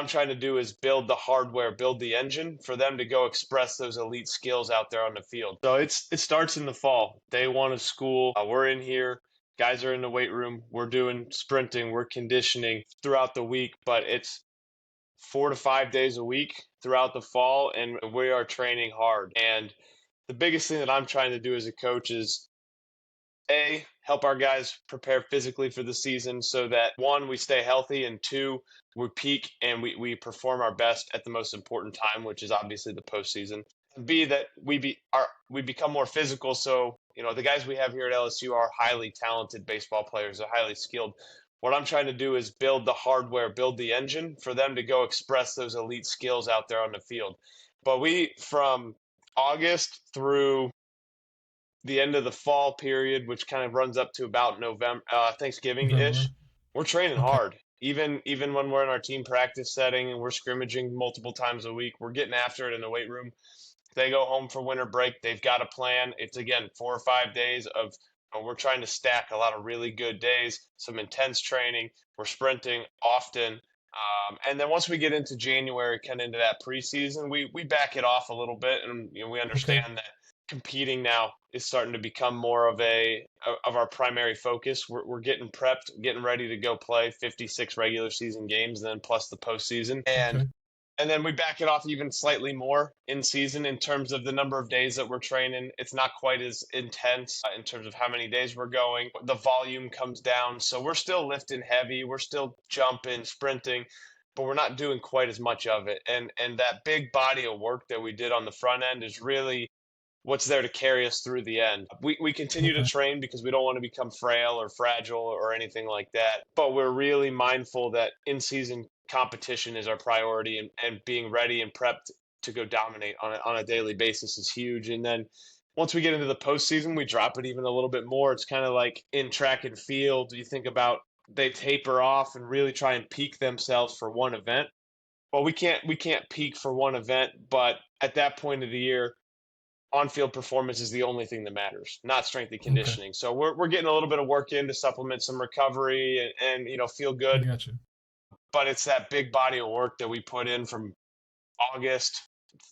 I'm trying to do is build the hardware, build the engine for them to go express those elite skills out there on the field. So it starts in the fall. Day one of school. We're in here. Guys are in the weight room. We're doing sprinting. We're conditioning throughout the week, but it's 4 to 5 days a week throughout the fall, and we are training hard. And the biggest thing that I'm trying to do as a coach is help our guys prepare physically for the season so that one, we stay healthy, and two, we peak and we perform our best at the most important time, which is obviously the postseason. B, that we become more physical. So, the guys we have here at LSU are highly talented baseball players, they're highly skilled. What I'm trying to do is build the hardware, build the engine for them to go express those elite skills out there on the field. But from August through the end of the fall period, which kind of runs up to about November, Thanksgiving November. ish, we're training Okay. hard. Even when we're in our team practice setting and we're scrimmaging multiple times a week, we're getting after it in the weight room. They go home for winter break. They've got a plan. It's again 4 or 5 days of we're trying to stack a lot of really good days, some intense training. We're sprinting often. And then once we get into January, kind of into that preseason, we back it off a little bit, and we Okay. understand that competing now is starting to become more of our primary focus. We're getting prepped, getting ready to go play 56 regular season games, and then plus the postseason, Okay. and then we back it off even slightly more in season in terms of the number of days that we're training. It's not quite as intense in terms of how many days we're going. The volume comes down. So we're still lifting heavy. We're still jumping, sprinting, but we're not doing quite as much of it. And that big body of work that we did on the front end is really what's there to carry us through the end. We continue to Okay. train because we don't want to become frail or fragile or anything like that. But we're really mindful that in season competition is our priority, and being ready and prepped to go dominate on a daily basis is huge. And then once we get into the postseason, we drop it even a little bit more. It's kind of like in track and field. You think about they taper off and really try and peak themselves for one event. Well, we can't peak for one event, but at that point of the year, on-field performance is the only thing that matters, not strength and Okay. conditioning. So we're getting a little bit of work in to supplement some recovery and feel I good. got you. But it's that big body of work that we put in from August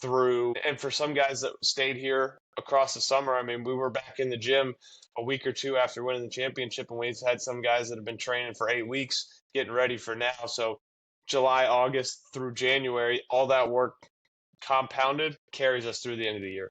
through, and for some guys that stayed here across the summer, I mean, we were back in the gym a week or two after winning the championship, and we've had some guys that have been training for 8 weeks, getting ready for now. So July, August through January, all that work compounded carries us through the end of the year.